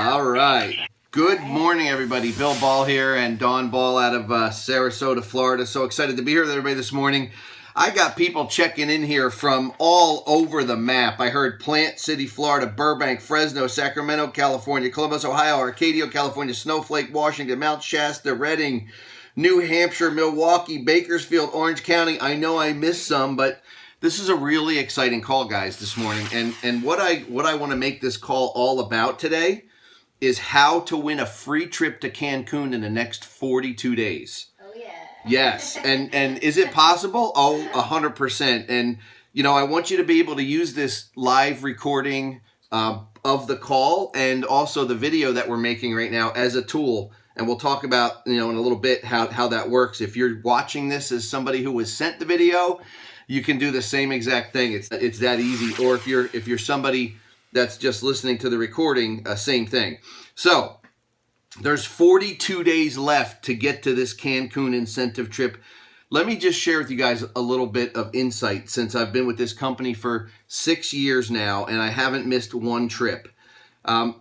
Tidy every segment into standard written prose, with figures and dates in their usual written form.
All right. Good morning, everybody. Bill Ball here and Dawn Ball out of Sarasota, Florida. So excited to be here with everybody this morning. I got people checking in here from all over the map. I heard Plant City, Florida, Burbank, Fresno, Sacramento, California, Columbus, Ohio, Arcadia, California, Snowflake, Washington, Mount Shasta, Redding, New Hampshire, Milwaukee, Bakersfield, Orange County. I know I missed some, but this is a really exciting call, guys, this morning. And what I want to make this call all about today is how to win a free trip to Cancun in the next 42 days. Oh, yeah. Yes. And is it possible? Oh, 100%. And, you know, I want you to be able to use this live recording of the call and also the video that we're making right now as a tool. And we'll talk about, you know, in a little bit how that works. If you're watching this as somebody who was sent the video, you can do the same exact thing. It's that easy. Or if you're somebody that's just listening to the recording, same thing. So there's 42 days left to get to this Cancun incentive trip. Let me just share with you guys a little bit of insight since I've been with this company for 6 years now and I haven't missed one trip.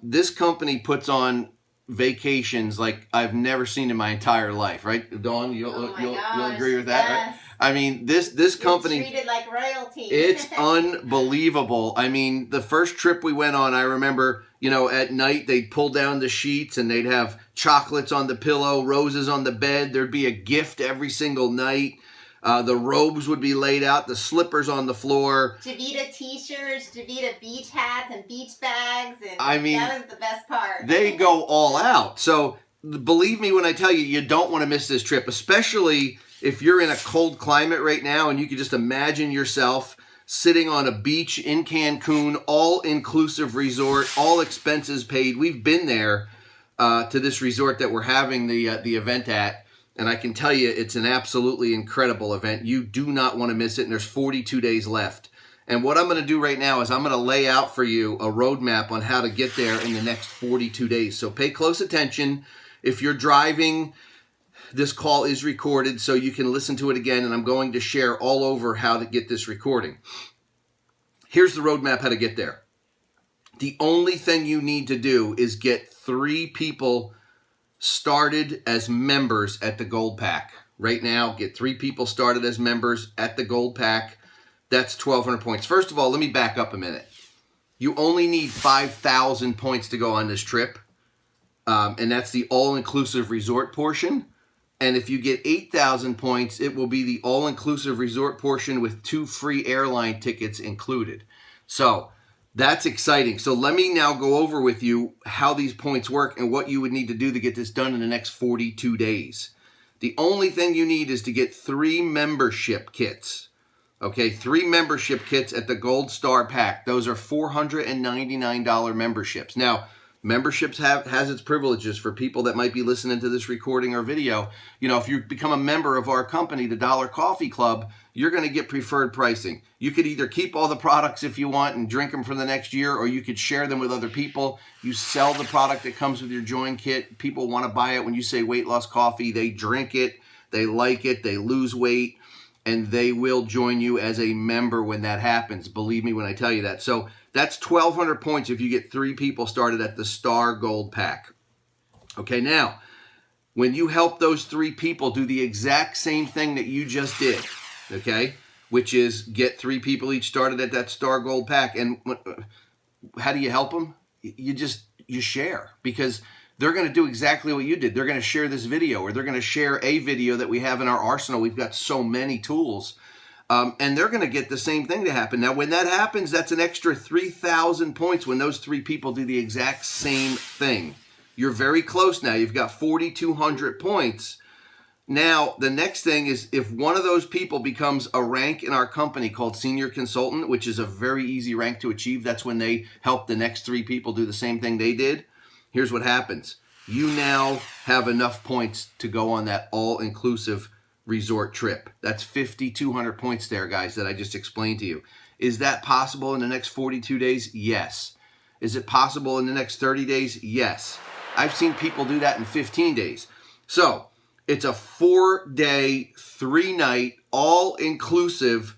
This company puts on vacations like I've never seen in my entire life, right? Dawn, you'll agree with that, yes. Right? I mean, this company, you're treated like royalty. It's unbelievable. I mean, the first trip we went on, I remember, you know, at night they'd pull down the sheets and they'd have chocolates on the pillow, roses on the bed. There'd be a gift every single night. The robes would be laid out, the slippers on the floor. Javita t-shirts, Javita beach hats and beach bags. And I mean, that was the best part. They go all out. So believe me when I tell you, you don't want to miss this trip, especially if you're in a cold climate right now and you can just imagine yourself sitting on a beach in Cancun, all-inclusive resort, all expenses paid. We've been there to this resort that we're having the event at. And I can tell you, it's an absolutely incredible event. You do not want to miss it, and there's 42 days left. And what I'm going to do right now is I'm going to lay out for you a roadmap on how to get there in the next 42 days. So pay close attention. If you're driving, this call is recorded, so you can listen to it again, and I'm going to share all over how to get this recording. Here's the roadmap how to get there. The only thing you need to do is get 3 people started as members at the Gold Pack. Right now, get 3 people started as members at the Gold Pack. That's 1,200 points. First of all, let me back up a minute. You only need 5,000 points to go on this trip, and that's the all-inclusive resort portion. And if you get 8,000 points, it will be the all-inclusive resort portion with 2 free airline tickets included. So that's exciting. So let me now go over with you how these points work and what you would need to do to get this done in the next 42 days. The only thing you need is to get 3 membership kits. Okay, 3 membership kits at the Gold Star Pack. Those are $499 memberships. Now, memberships has its privileges for people that might be listening to this recording or video. You know, if you become a member of our company, the Dollar Coffee Club, you're going to get preferred pricing. You could either keep all the products if you want and drink them for the next year, or you could share them with other people. You sell the product that comes with your join kit. People want to buy it. When you say weight loss coffee, they drink it, they like it, they lose weight, and they will join you as a member when that happens. Believe me when I tell you that. So that's 1,200 points if you get 3 people started at the Star Gold Pack. Okay, now, when you help those 3 people do the exact same thing that you just did, okay, which is get 3 people each started at that Star Gold Pack. And how do you help them? You share, because they're going to do exactly what you did. They're going to share this video, or they're going to share a video that we have in our arsenal. We've got so many tools. And they're going to get the same thing to happen. Now, when that happens, that's an extra 3,000 points when those 3 people do the exact same thing. You're very close now. You've got 4,200 points. Now, the next thing is if one of those people becomes a rank in our company called Senior Consultant, which is a very easy rank to achieve. That's when they help the next 3 people do the same thing they did. Here's what happens. You now have enough points to go on that all-inclusive resort trip. That's 5,200 points there, guys, that I just explained to you. Is that possible in the next 42 days? Yes. Is it possible in the next 30 days? Yes. I've seen people do that in 15 days. So it's a 4-day, 3-night, all-inclusive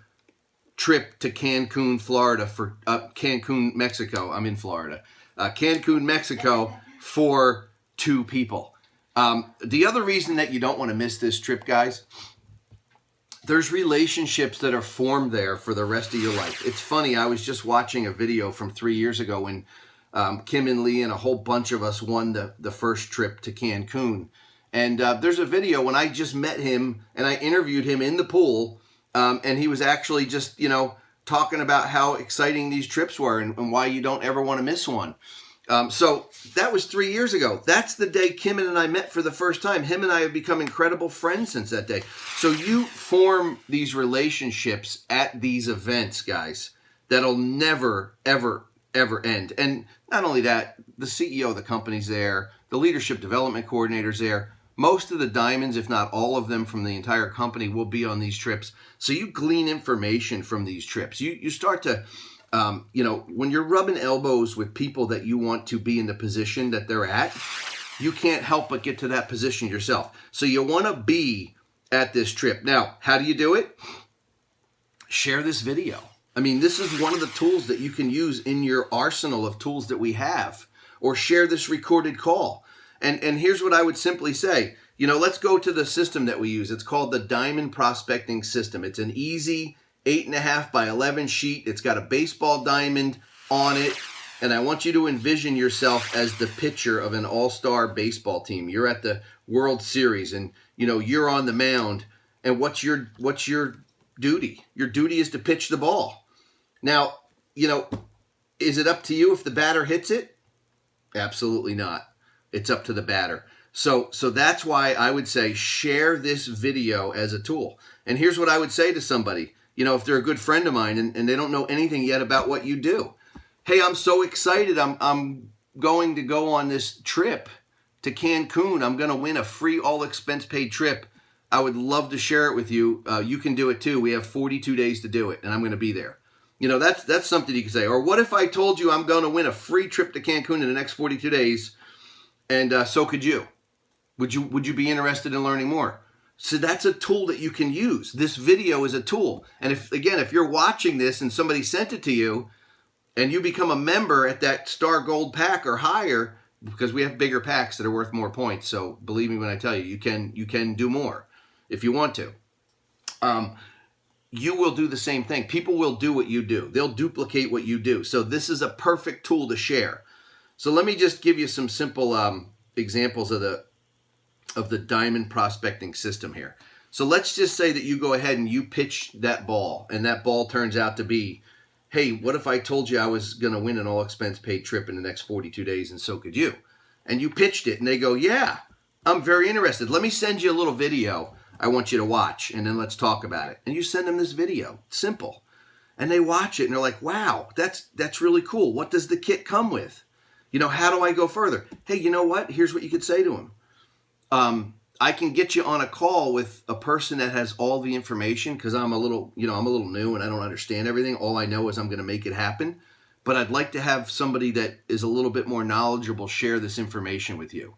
trip to Cancun, Florida for Cancun, Mexico. I'm in Florida. Cancun, Mexico for 2 people. The other reason that you don't want to miss this trip, guys, there's relationships that are formed there for the rest of your life. It's funny, I was just watching a video from 3 years ago when Kim and Lee and a whole bunch of us won the first trip to Cancun. And there's a video when I just met him and I interviewed him in the pool, and he was actually just, talking about how exciting these trips were and why you don't ever want to miss one. So that was 3 years ago. That's the day Kim and I met for the first time. Him and I have become incredible friends since that day. So you form these relationships at these events, guys, that'll never, ever, ever end. And not only that, the CEO of the company's there, the leadership development coordinator's there. Most of the diamonds, if not all of them from the entire company, will be on these trips. So you glean information from these trips. You start to... when you're rubbing elbows with people that you want to be in the position that they're at, you can't help but get to that position yourself. So you want to be at this trip. Now, how do you do it? Share this video. I mean, this is one of the tools that you can use in your arsenal of tools that we have. Or share this recorded call. And here's what I would simply say. Let's go to the system that we use. It's called the Diamond Prospecting System. It's an easy 8.5 by 11 sheet. It's got a baseball diamond on it. And I want you to envision yourself as the pitcher of an all-star baseball team. You're at the World Series and, you're on the mound. And what's your duty? Your duty is to pitch the ball. Now, is it up to you if the batter hits it? Absolutely not. It's up to the batter. So that's why I would say share this video as a tool. And here's what I would say to somebody. If they're a good friend of mine and they don't know anything yet about what you do. Hey, I'm so excited. I'm going to go on this trip to Cancun. I'm going to win a free all expense paid trip. I would love to share it with you. You can do it too. We have 42 days to do it and I'm going to be there. That's something you can say. Or what if I told you I'm going to win a free trip to Cancun in the next 42 days and so could you? Would you be interested in learning more? So that's a tool that you can use. This video is a tool. And if you're watching this and somebody sent it to you and you become a member at that Star Gold pack or higher, because we have bigger packs that are worth more points. So believe me when I tell you, you can do more if you want to. You will do the same thing. People will do what you do. They'll duplicate what you do. So this is a perfect tool to share. So let me just give you some simple examples of the diamond prospecting system here. So let's just say that you go ahead and you pitch that ball and that ball turns out to be, hey, what if I told you I was going to win an all expense paid trip in the next 42 days and so could you? And you pitched it and they go, yeah, I'm very interested. Let me send you a little video I want you to watch and then let's talk about it. And you send them this video. Simple. And they watch it and they're like, wow, that's really cool. What does the kit come with? How do I go further? Hey, you know what? Here's what you could say to them. I can get you on a call with a person that has all the information because I'm a little new and I don't understand everything. All I know is I'm going to make it happen. But I'd like to have somebody that is a little bit more knowledgeable share this information with you.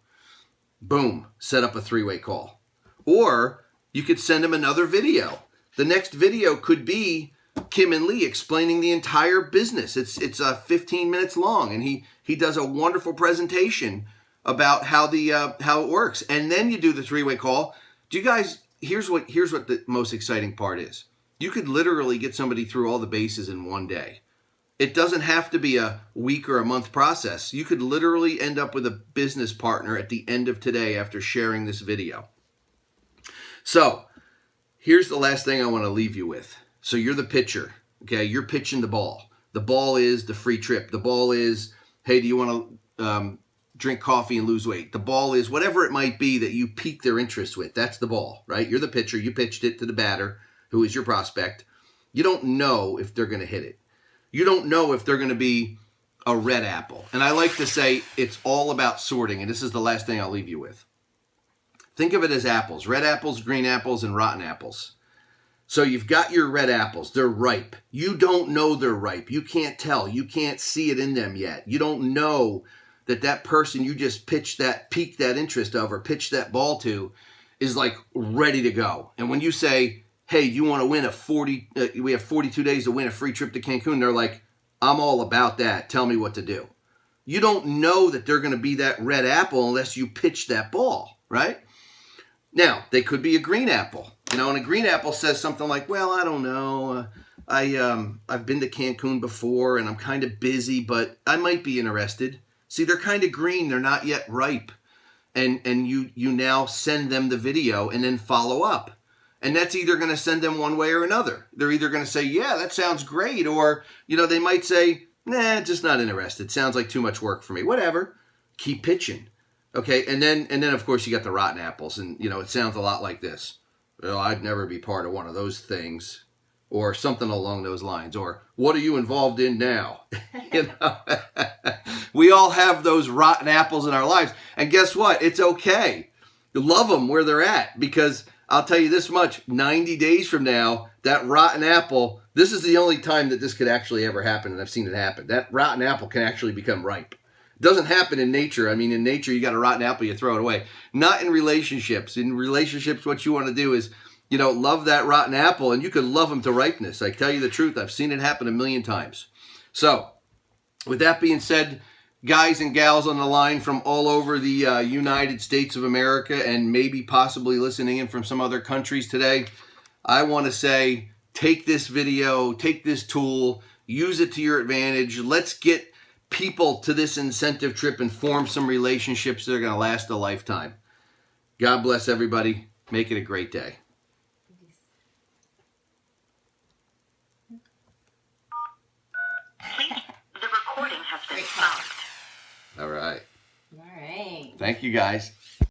Boom, set up a 3-way call. Or you could send them another video. The next video could be Kim and Lee explaining the entire business. It's 15 minutes long and he does a wonderful presentation about how it works. And then you do the 3-way call. Do you guys, here's what the most exciting part is. You could literally get somebody through all the bases in one day. It doesn't have to be a week or a month process. You could literally end up with a business partner at the end of today after sharing this video. So here's the last thing I want to leave you with. So you're the pitcher, okay? You're pitching the ball. The ball is the free trip. The ball is, hey, do you want to drink coffee and lose weight? The ball is whatever it might be that you pique their interest with. That's the ball, right? You're the pitcher. You pitched it to the batter, who is your prospect. You don't know if they're going to hit it. You don't know if they're going to be a red apple. And I like to say it's all about sorting, and this is the last thing I'll leave you with. Think of it as apples. Red apples, green apples, and rotten apples. So you've got your red apples. They're ripe. You don't know they're ripe. You can't tell. You can't see it in them yet. You don't know that person you just piqued that interest of or pitched that ball to is like ready to go. And when you say, hey, you want to win we have 42 days to win a free trip to Cancun, they're like, I'm all about that. Tell me what to do. You don't know that they're going to be that red apple unless you pitch that ball, right? Now, they could be a green apple. And a green apple says something like, well, I don't know. I've been to Cancun before and I'm kind of busy, but I might be interested. See, they're kind of green. They're not yet ripe. And you now send them the video and then follow up. And that's either going to send them one way or another. They're either going to say, yeah, that sounds great. Or, they might say, nah, just not interested. Sounds like too much work for me. Whatever. Keep pitching. Okay. And then of course, you got the rotten apples. And, it sounds a lot like this. Well, I'd never be part of one of those things. Or something along those lines. Or, what are you involved in now? We all have those rotten apples in our lives. And guess what? It's okay. You love them where they're at. Because I'll tell you this much, 90 days from now, that rotten apple, this is the only time that this could actually ever happen, and I've seen it happen. That rotten apple can actually become ripe. It doesn't happen in nature. I mean, in nature, you got a rotten apple, you throw it away. Not in relationships. In relationships, what you want to do is, love that rotten apple, and you could love them to ripeness. I tell you the truth, I've seen it happen a million times. So, with that being said, guys and gals on the line from all over the United States of America and maybe possibly listening in from some other countries today, I want to say, take this video, take this tool, use it to your advantage. Let's get people to this incentive trip and form some relationships that are going to last a lifetime. God bless everybody. Make it a great day. The recording has been stopped. All right. All right. Thank you, guys.